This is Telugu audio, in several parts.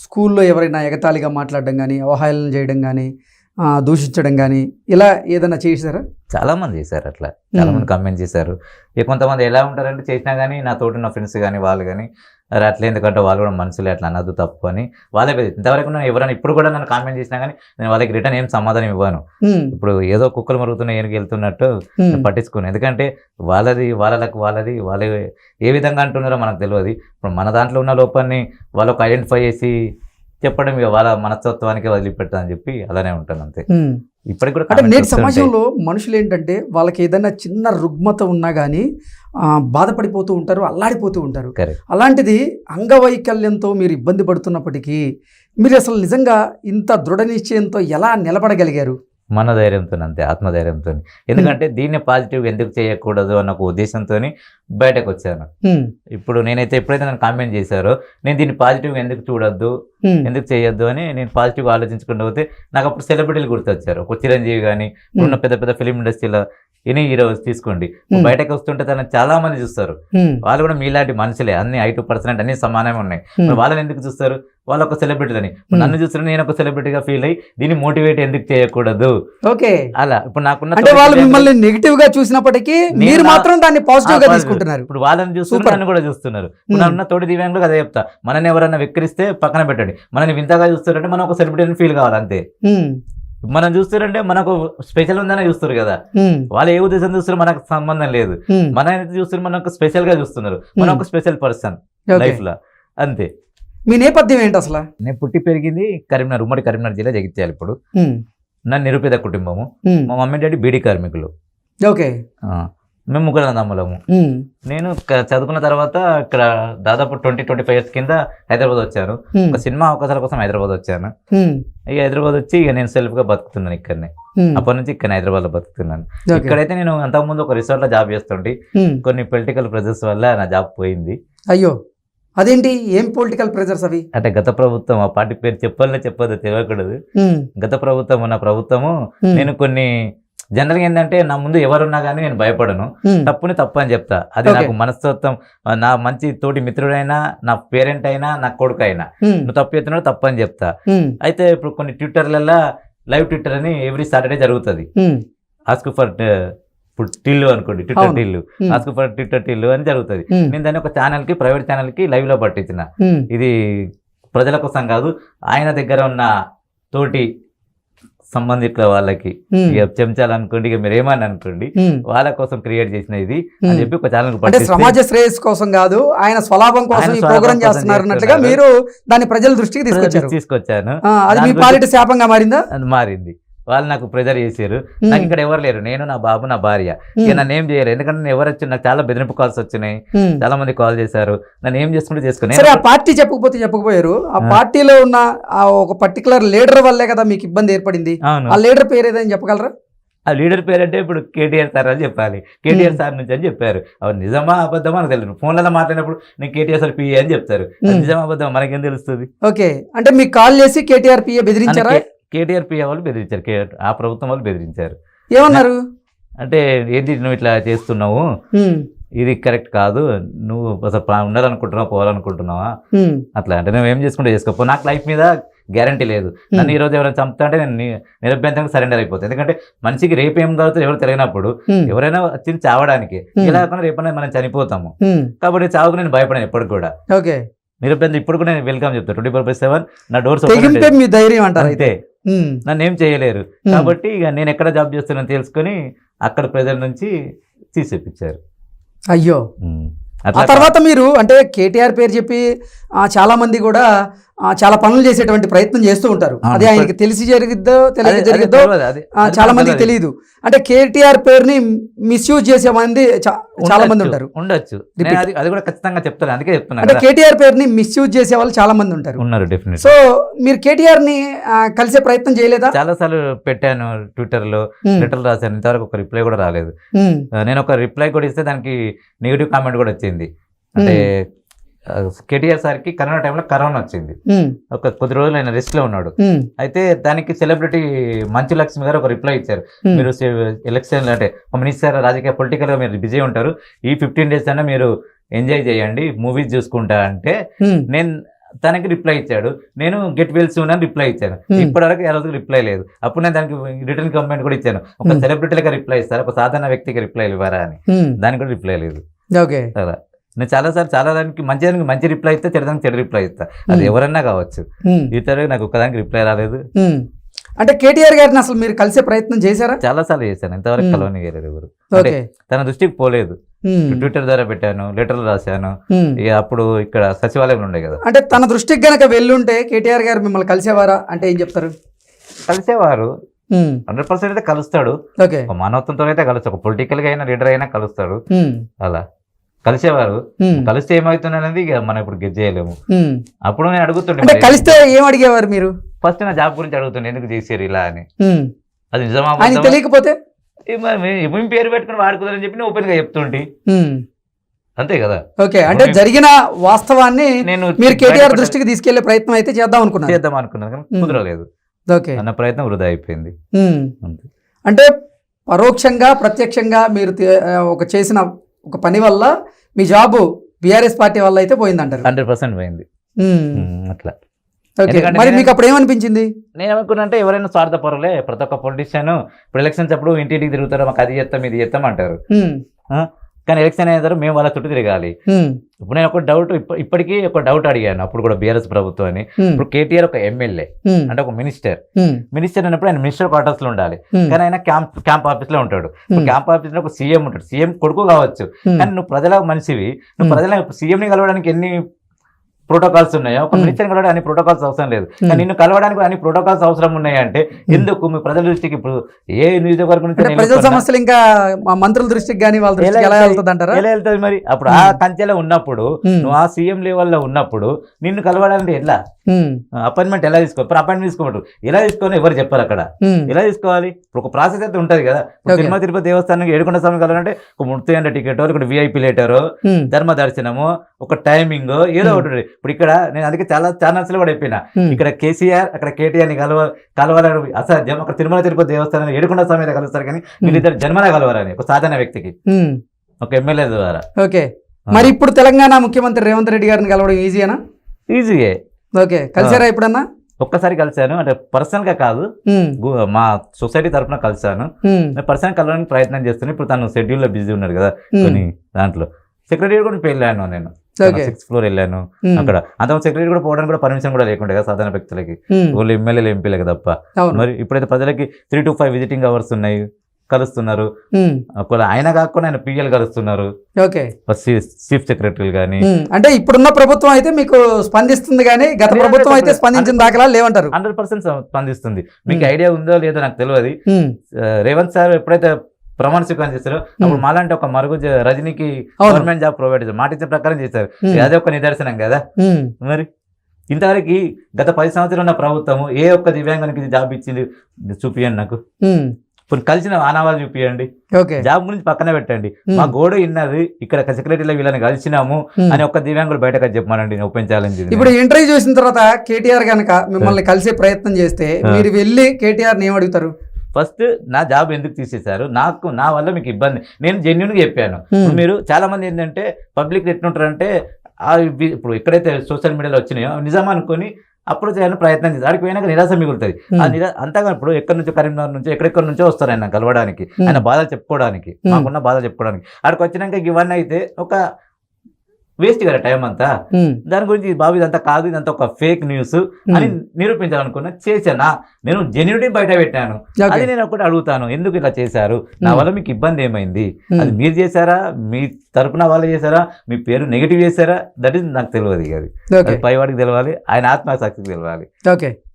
స్కూల్లో ఎవరైనా ఎగతాళిగా మాట్లాడడం కానీ, అవహేళన చేయడం కానీ, దూషించడం కానీ ఇలా ఏదైనా చేశారా? చాలా మంది చేశారు అట్లా. చాలా మంది కమెంట్ చేశారు. ఇక కొంతమంది ఎలా ఉంటారంటే చేసినా కానీ నా తోటి నా ఫ్రెండ్స్ కానీ వాళ్ళు కానీ అరే అట్లా ఎందుకంటే వాళ్ళు కూడా మనుషులే అట్లా అనద్దు తప్పు అని వాళ్ళే ఇంతవరకు నేను ఎవరైనా ఇప్పుడు కూడా నన్ను కామెంట్ చేసినా కానీ నేను వాళ్ళకి రిటర్న్ ఏం సమాధానం ఇవ్వను. ఇప్పుడు ఏదో కుక్కలు మరుగుతున్నాయి ఏనుగు వెళ్తున్నట్టు పట్టించుకున్నాను. ఎందుకంటే వాళ్ళది వాళ్ళు ఏ విధంగా అంటున్నారో మనకు తెలియదు. ఇప్పుడు మన దాంట్లో ఉన్న లోపాన్ని వాళ్ళకు ఐడెంటిఫై చేసి చెప్పడం ఇక వాళ్ళ మనస్తత్వానికి వదిలిపెట్టా అని చెప్పి అలానే ఉంటాను అంతే. ఇప్పటికి కూడా అంటే నేటి సమాజంలో మనుషులు ఏంటంటే వాళ్ళకి ఏదైనా చిన్న రుగ్మత ఉన్నా కానీ బాధపడిపోతూ ఉంటారు, అల్లాడిపోతూ ఉంటారు. అలాంటిది అంగవైకల్యంతో మీరు ఇబ్బంది పడుతున్నప్పటికీ మీరు అసలు నిజంగా ఇంత దృఢ నిశ్చయంతో ఎలా నిలబడగలిగారు? మన ధైర్యంతో అంతే, ఆత్మధైర్యంతో. ఎందుకంటే దీన్ని పాజిటివ్ ఎందుకు చేయకూడదు అన్న ఒక ఉద్దేశంతో బయటకు వచ్చాను. ఇప్పుడు నేనైతే ఎప్పుడైతే నన్ను కామెంట్ చేశారో నేను దీన్ని పాజిటివ్ ఎందుకు చూడొద్దు, ఎందుకు చేయొద్దు అని నేను పాజిటివ్గా ఆలోచించుకుంటూ పోతే నాకు అప్పుడు సెలబ్రిటీలు గుర్తొచ్చారు. ఒక చిరంజీవి కానీ ఉన్న పెద్ద పెద్ద ఫిలిం ఇండస్ట్రీలో ఎనీ హీరోస్ తీసుకోండి, బయటకు వస్తుంటే తనని చాలా మంది చూస్తారు. వాళ్ళు కూడా మీలాంటి మనుషులే, అన్ని 5% అన్ని సమానమే ఉన్నాయి. వాళ్ళని ఎందుకు చూస్తారు? వాళ్ళు ఒక సెలబ్రిటీలని. నన్ను చూస్తే నేను ఒక సెలబ్రిటీగా ఫీల్ అయ్యి దీన్ని మోటివేట్ ఎందుకు చేయకూడదు. ఓకే, అలా ఇప్పుడు నాకున్న వాళ్ళు మిమ్మల్ని నెగిటివ్ గా చూసినప్పటికీ మీరు మాత్రం దాన్ని పాజిటివ్ గా తీసుకుంటున్నారు. ఇప్పుడు వాళ్ళని చూస్తున్నారు, నన్ను కూడా చూస్తున్నారు. నన్ను తోటి దివ్యాంగులు అదే చెప్తా, మనని ఎవరైనా వెక్కిరిస్తే పక్కన పెట్టండి, మనని వింతగా చూస్తారంటే మనం ఒక సెలబ్రిటీని ఫీల్ కావాలి అంతే. మనం చూస్తారంటే మనకు స్పెషల్ ఉందని చూస్తారు కదా, వాళ్ళు ఏ ఉద్దేశం చూస్తారు మనకు సంబంధం లేదు. మన చూస్తారు మనకు స్పెషల్ గా చూస్తున్నారు, మనం ఒక స్పెషల్ పర్సన్ లైఫ్ లో అంతే. మీ నేపథ్యం ఏంటి అసలు? నేను పుట్టి పెరిగింది కరీంనగర్, ఉమ్మడి కరీంనగర్ జిల్లా జగిత్యాల. ఇప్పుడు నా నిరుపేద కుటుంబము, మా మమ్మీ డాడీ బీడీ కార్మికులు. ఓకే, మేము ముగ్గురు అన్నదమ్ములము. నేను చదువుకున్న తర్వాత ఇక్కడ దాదాపు 20-25 years కింద హైదరాబాద్ వచ్చాను. ఒక సినిమా అవకాశాల కోసం హైదరాబాద్ వచ్చాను. ఇక హైదరాబాద్ వచ్చి ఇక నేను సెల్ఫ్ గా బతుకుతున్నాను ఇక్కడనే. అప్పటి నుంచి ఇక్కడ హైదరాబాద్ లో బతుకుతున్నాను. ఇక్కడైతే నేను అంతకుముందు ఒక రిసార్ట్ లో జాబ్ చేస్తుంటే కొన్ని పొలిటికల్ ప్రెజర్స్ వల్ల నా జాబ్ పోయింది. అయ్యో, అదేంటి? ఏం పొలిటికల్ ప్రెజర్స్ అవి? అంటే గత ప్రభుత్వం, ఆ పార్టీ పేరు చెప్పాలనే చెప్పదు, తెలియకూడదు. గత ప్రభుత్వం ఉన్న ప్రభుత్వము నేను కొన్ని జనరల్గా ఏంటంటే నా ముందు ఎవరున్నా కానీ నేను భయపడను, తప్పుని తప్పు అని చెప్తా. అది నాకు మనస్తత్వం. నా మంచి తోటి మిత్రుడైనా, నా పేరెంట్ అయినా, నా కొడుకు అయినా నువ్వు తప్పు చెప్తున్నావు తప్పు అని చెప్తా. అయితే ఇప్పుడు కొన్ని ట్విట్టర్లలో లైవ్ ట్విట్టర్ అని ఎవ్రీ సాటర్డే జరుగుతుంది. ఆస్క్ ఫర్ ఇప్పుడు టిల్లు అనుకోండి, Twitter Tillu, ask for Twitter Tillu అని జరుగుతుంది. నేను దాన్ని ఒక ఛానల్ కి, ప్రైవేట్ ఛానల్ కి లైవ్ లో పట్టించిన. ఇది ప్రజల కోసం కాదు, ఆయన దగ్గర ఉన్న తోటి సంబంధికుల వాళ్ళకి ఇక చెంచాలనుకోండి, ఇక మీరు ఏమని అనుకోండి, వాళ్ళ కోసం క్రియేట్ చేసిన ఇది అని చెప్పి ఒక ఛానల్. సమాజ శ్రేయస్ కోసం కాదు, ఆయన స్వలాభం కోసం ఈ ప్రోగ్రామ్ చేస్తున్నారు అన్నట్లుగా మీరు దాన్ని ప్రజల దృష్టికి తీసుకొచ్చాను. అది మీ పాలిట శాపంగా మారిందా? అది మారింది. వాళ్ళు నాకు ప్రెజర్ చేశారు. నాకు ఇక్కడ ఎవరు లేరు, నేను నా బాబు నా భార్య. ఇక నన్ను ఏం చేయలేదు, ఎందుకంటే నేను ఎవరు వచ్చి నాకు చాలా బెదిరింపు కాల్స్ వచ్చినాయి, చాలా మంది కాల్ చేశారు. నన్ను ఏం చేసుకుంటే చేసుకుని. ఆ పార్టీ చెప్పకపోయారు, ఆ పార్టీలో ఉన్న ఒక పర్టికులర్ లీడర్ వల్లే కదా మీకు ఇబ్బంది ఏర్పడింది. ఆ లీడర్ పేరు ఏదని చెప్పగలరా? ఆ లీడర్ పేరు అంటే ఇప్పుడు కేటీఆర్ సార్ అని చెప్పాలి. కేటీఆర్ సార్ నుంచి అని చెప్పారు. అవి నిజమా అబద్ధమా అని తెలియదు. ఫోన్లలో మాట్లాడినప్పుడు నేను కేటీఆర్ సార్ పిఏ అని చెప్తారు. నిజమా అబద్ధమా మనకేం తెలుస్తుంది? ఓకే, అంటే మీకు కాల్ చేసి కేటీఆర్ పిఏ బెదిరించారా? కేటీఆర్ పిఏ వాళ్ళు బెదిరించారు, ఆ ప్రభుత్వం వాళ్ళు బెదిరించారు. ఏమన్నారు అంటే ఏంటి నువ్వు ఇట్లా చేస్తున్నావు, ఇది కరెక్ట్ కాదు, నువ్వు అసలు ఉండాలనుకుంటున్నావా, పోవాలనుకుంటున్నావా, అట్లా అంటే నువ్వు ఏం చేసుకుంటే చేసుకోపో, నాకు లైఫ్ మీద గ్యారంటీ లేదు. నన్ను ఈ రోజు ఎవరైనా చంపుతా అంటే నేను నిరభ్యంతరంగా సరెండర్ అయిపోతాను. ఎందుకంటే మనిషికి రేపు ఏం కావుతుంది ఎవరు తెలియనప్పుడు ఎవరైనా వచ్చింది చావడానికి, ఇలా కాకుండా రేపైనా మనం చనిపోతాము. కాబట్టి చావుకు నేను భయపడాను ఎప్పటికి కూడా. ఓకే, నిరభ్యంతరం ఇప్పుడు కూడా నేను వెల్కమ్ చెప్తాను. 24/7 నా డోర్స్ మీ ధైర్యం అంటారు. అయితే నన్ను ఏం చేయలేరు. కాబట్టి ఇక నేను ఎక్కడ జాబ్ చేస్తున్నాను తెలుసుకొని అక్కడ ప్రజల నుంచి తీసేపించారు. అయ్యో, ఆ తర్వాత మీరు అంటే కేటీఆర్ పేరు చెప్పి చాలా మంది కూడా చాలా పనులు చేసేటువంటి ప్రయత్నం చేస్తూ ఉంటారు. అది ఆయనకి తెలిసి జరిగిద్దో జరిగిద్దో చాలా మందికి తెలియదు. అంటే కేటీఆర్ పేరుని మిస్యూజ్ చేసే మంది చాలా మంది ఉండొచ్చు. అది కూడా ఖచ్చితంగా చెప్తాను, అందుకే చెప్తున్నాను. అంటే కేటీఆర్ పేరుని మిస్యూజ్ చేసే వాళ్ళు చాలా మంది ఉన్నారు. డెఫినెట్. సో మీరు కేటీఆర్ ని కలిసే ప్రయత్నం చేయలేదా? చాలా సార్లు పెట్టాను, ట్విట్టర్ లో లెటర్లు రాశాను, ఇంతవరకు ఒక రిప్లై కూడా రాలేదు. నేను ఒక రిప్లై కూడా ఇస్తే దానికి నెగిటివ్ కామెంట్ కూడా వచ్చింది. అంటే కేటీఆర్ సార్కి కరోనా టైంలో కరోనా వచ్చింది, ఒక కొద్ది రోజులు ఆయన రెస్ట్ లో ఉన్నాడు. అయితే దానికి సెలబ్రిటీ మంచు లక్ష్మి గారు ఒక రిప్లై ఇచ్చారు, మీరు ఎలక్షన్ అంటే మినిస్టర్ రాజకీయ పొలిటికల్ గా మీరు బిజీ ఉంటారు, ఈ 15 days అయినా మీరు ఎంజాయ్ చేయండి, మూవీస్ చూసుకుంటా అంటే నేను తనకి రిప్లై ఇచ్చాడు, నేను గెట్ వెల్ సూన్ అని రిప్లై ఇచ్చాను. ఇప్పటివరకు ఏ రోజుకి రిప్లై లేదు. అప్పుడు నేను దానికి రిటర్న్ కంప్లైంట్ కూడా ఇచ్చాను. ఒక సెలబ్రిటీలకు రిప్లై ఇస్తారు, ఒక సాధారణ వ్యక్తికి రిప్లై ఇవ్వరా అని. దానికి కూడా రిప్లై లేదు. ఓకే, అలా నేను చాలా దానికి మంచి రిప్లై ఇస్తే, చెడదానికి చెడు రిప్లై ఇస్తా. అది ఎవరన్నా కావచ్చు. ఇతరులకు నాకు ఒక్కదానికి రిప్లై రాలేదు. అంటే కేటీఆర్ గారిని అసలు మీరు కలిసే ప్రయత్నం చేశారా? చాలా సార్లు చేశాను, ఇంతవరకు కలవని ఎవరు. అంటే తన దృష్టికి పోలేదు. ట్విట్టర్ ద్వారా పెట్టాను, లెటర్లు రాశాను. ఇక అప్పుడు ఇక్కడ సచివాలయం ఉండే కదా, అంటే తన దృష్టికి గనక వెళ్ళుంటే కేటీఆర్ గారు మిమ్మల్ని కలిసేవారా అంటే ఏం చెప్తారు? కలిసేవారు, 100% అయితే కలుస్తాడు. ఓకే, ఒక మానవత్వంతో అయితే కలుస్తాడు, ఒక పొలిటికల్ గా అయినా లీడర్ అయినా కలుస్తాడు. అలా కలిసేవారు. కలిస్తే ఏమవుతుందనేది ఇక మనం ఇప్పుడు గెస్ చేయలేము. అప్పుడు నేను అడుగుతుండే, కలిస్తే ఏం అడిగేవారు మీరు? ఫస్ట్ నా జాబ్ గురించి అడుగుతుండే, ఎందుకు చేసారు ఇలా అని. అది నిజమా తెలియకపోతే పేరు పెట్టుకుని వాడుకుందని చెప్పి ఓపెన్ గా చెప్తుంటే అంతే కదా. ఓకే, అంటే జరిగిన వాస్తవాన్ని నేను మీరు కేటీఆర్ దృష్టికి తీసుకెళ్లే ప్రయత్నం అయితే చేద్దాం అనుకున్నాను కానీ కుదరలేదు. ఓకే, అన్న ప్రయత్నం వృధా అయిపోయింది. అంటే పరోక్షంగా ప్రత్యక్షంగా మీరు చేసిన ఒక పని వల్ల మీ జాబ్ బీఆర్ఎస్ పార్టీ వల్ల అయితే పోయిందంటారు? 100% పోయింది. అట్లా మరి మీకు అప్పుడు ఏమనిపించింది? నేను ఏమనుకున్నా అంటే, ఎవరైనా స్వార్థపరులే, ప్రతి ఒక్క పొలిటీషియన్ ఇప్పుడు ఎలక్షన్స్ అప్పుడు ఇంటింటికి తిరుగుతారు, మాకు అది చేస్తాం ఇది చేస్తాం అంటారు. కానీ ఎలక్షన్ అయిన మేము వాళ్ళ చుట్టూ తిరగాలి. ఇప్పుడు నేను ఒక డౌట్, ఇప్పటికీ ఒక డౌట్ అడిగాను అప్పుడు కూడా బీఆర్ఎస్ ప్రభుత్వాన్ని. ఇప్పుడు కేటీఆర్ ఒక ఎమ్మెల్యే అంటే ఒక మినిస్టర్ అన్నప్పుడు ఆయన మినిస్టర్ క్వార్టర్స్ లో ఉండాలి, కానీ ఆయన క్యాంప్ ఆఫీస్ లో ఉంటాడు. ఇప్పుడు క్యాంప్ ఆఫీస్ లో ఒక సీఎం ఉంటాడు, సీఎం కొడుకు కావచ్చు. కానీ నువ్వు ప్రజల మనిషివి, నువ్వు ప్రజల సీఎం ని కలవడానికి ఎన్ని ప్రోటోకాల్స్ ఉన్నాయో, ఒక మినిస్టర్ కలవడానికి అన్ని ప్రోటోకాల్స్ అవసరం లేదు. కానీ నిన్ను కలవడానికి అన్ని ప్రోటోకాల్స్ అవసరం ఉన్నాయి అంటే ఎందుకు? మీ ప్రజల దృష్టికి ఇప్పుడు ఏ నియోజకవర్గం నుంచి ప్రజల సమస్యలు ఇంకా మంత్రుల దృష్టికి కానీ వాళ్ళ దృష్టికి ఎలా వెళ్తుంది అంటారా? ఎలా వెళ్తుంది మరి? అప్పుడు ఆ కంచెలో ఉన్నప్పుడు, నువ్వు ఆ సీఎం లెవెల్లో ఉన్నప్పుడు నిన్ను కలవడానికి ఎట్లా అపాయింట్మెంట్ ఎలా తీసుకోవాలి? ఇప్పుడు అపాయింట్మెంట్ తీసుకోమంటారు, ఎలా తీసుకోవాలి ఎవరు చెప్పారు అక్కడ, ఎలా తీసుకోవాలి? ఇప్పుడు ఒక ప్రాసెస్ అయితే ఉంటది కదా. తిరుమల తిరుపతి దేవస్థానం ఏడుకొండ స్వామి కలవాలంటే ఒక 300 టికెట్, ఇక్కడ విఐపి లెటరు, ధర్మ దర్శనము, ఒక టైమింగ్ ఏదో ఒకటి. ఇప్పుడు ఇక్కడ నేను అందుకే చాలా ఛానల్స్ లో కూడా చెప్పినా, ఇక్కడ కేసీఆర్ అక్కడ కేటీఆర్ ని కలవాలని అసాధ్యం. అక్కడ తిరుమల తిరుపతి దేవస్థానం ఏడుకొండ స్వామి మీద కలుస్తారు, కానీ వీళ్ళిద్దరు జన్మలా కలవాలని ఒక సాధారణ వ్యక్తికి ఒక ఎమ్మెల్యే ద్వారా. ఓకే, మరి ఇప్పుడు తెలంగాణ ముఖ్యమంత్రి రేవంత్ రెడ్డి గారిని కలవడం ఈజీయేనా? ఈజీయే. ఓకే, కలిసారా ఎప్పుడన్నా? ఒక్కసారి కలిశాను, అంటే పర్సనల్ గా కాదు, మా సొసైటీ తరఫున కలిశాను. పర్సనల్ కలవడానికి ప్రయత్నం చేస్తున్నాను. ఇప్పుడు తను షెడ్యూల్ లో బిజీ ఉన్నారు కదా కొన్ని దాంట్లో. సెక్రటరీ కూడా వెళ్ళాను, నేను 6th ఫ్లోర్ వెళ్ళాను. అక్కడ అంత సెక్రటరీ కూడా పోవడానికి కూడా పర్మిషన్ కూడా లేకుండా కదా సాధారణ వ్యక్తులకి, వాళ్ళు ఎమ్మెల్యేలు ఎంపీలకు తప్ప. మరి ఇప్పుడైతే ప్రజలకి 3 to 5 విజిటింగ్ అవర్స్ ఉన్నాయి, కలుస్తున్నారు. ఆయన కాకుండా ఆయన పిఎల్ కలుస్తున్నారు, చీఫ్ సెక్రటరీలు కానీ. అంటే ఇప్పుడున్న ప్రభుత్వం అయితే మీకు స్పందిస్తుంది, కానీ గత ప్రభుత్వం అయితే స్పందించిన దాఖలాలు లేవంటారు? 100% స్పందిస్తుంది. మీకు ఐడియా ఉందో లేదో నాకు తెలియదు. రేవంత్ సార్ ఎప్పుడైతే ప్రమాణ స్వీకారం చేశారు, అప్పుడు మాలాంటి ఒక మరుగు రజనీకి గవర్నమెంట్ జాబ్ ప్రొవైడ్ చేశారు, మాట ఇచ్చిన ప్రకారం చేశారు. అదే ఒక నిదర్శనం కదా. మరి ఇంతవరకు గత 10 సంవత్సరాలు ఉన్న ప్రభుత్వము ఏ ఒక్క దివ్యాంగానికి జాబ్ ఇచ్చింది చూపియండి నాకు. ఇప్పుడు కలిసిన ఆనవాళ్ళు చూపియండి. జాబ్ గురించి పక్కన పెట్టండి, మా గోడ ఇన్నది ఇక్కడ సెక్రటరీలో వీళ్ళని కలిసినాము అని ఒక్క దివ్యాంగులు బయటకు చెప్పమానండి, ఓపెన్ ఛాలెంజ్. ఇప్పుడు ఇంటర్వ్యూ చూసిన తర్వాత కేటీఆర్ కనుక మిమ్మల్ని కలిసే ప్రయత్నం చేస్తే మీరు వెళ్ళి కేటీఆర్ ఏం అడుగుతారు? ఫస్ట్ నా జాబ్ ఎందుకు తీసేశారు, నా వల్ల మీకు ఇబ్బంది, నేను జెన్యున్ గా చెప్పాను. మీరు చాలా మంది ఏంటంటే పబ్లిక్ ఎట్లుంటారంటే, ఇప్పుడు ఎక్కడైతే సోషల్ మీడియాలో వచ్చినాయో నిజం అనుకుని అప్రోచ్ చేయడానికి ప్రయత్నం చేస్తారు, ఆడికి పోయినాక నిరాశ మిగులుతుంది. అంతగా ఇప్పుడు ఎక్కడి నుంచో కరీంనగర్ నుంచి ఎక్కడెక్కడి నుంచో వస్తారు ఆయన కలవడానికి, ఆయన బాధలు చెప్పుకోవడానికి, మాకున్న బాధలు చెప్పుకోవడానికి. ఆడికి వచ్చినాక ఇవన్నీ అయితే ఒక వేస్ట్ కదా టైం అంతా. దాని గురించి బాబు ఇదంతా కాదు, ఇదంతా ఒక ఫేక్ న్యూస్ అని నిరూపించాలనుకున్నా, చేశానా? నేను జెన్యూనిటీ బయట పెట్టాను. అది నేను ఒకటి అడుగుతాను, ఎందుకు ఇలా చేశారు, నా వల్ల మీకు ఇబ్బంది ఏమైంది, అది మీరు చేశారా, మీ తరపున వాళ్ళు చేశారా, మీ పేరు నెగిటివ్ చేశారా, దట్ ఈస్ నాకు తెలియదు. అది పైవాడికి తెలవాలి, ఆయన ఆత్మసాక్షికి తెలవాలి.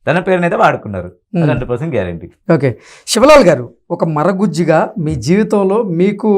తన పేరునైతే వాడుకున్నారు, 100% గ్యారంటీ. ఓకే, శివలాల్ గారు, ఒక మరగుజ్జిగా మీ జీవితంలో మీకు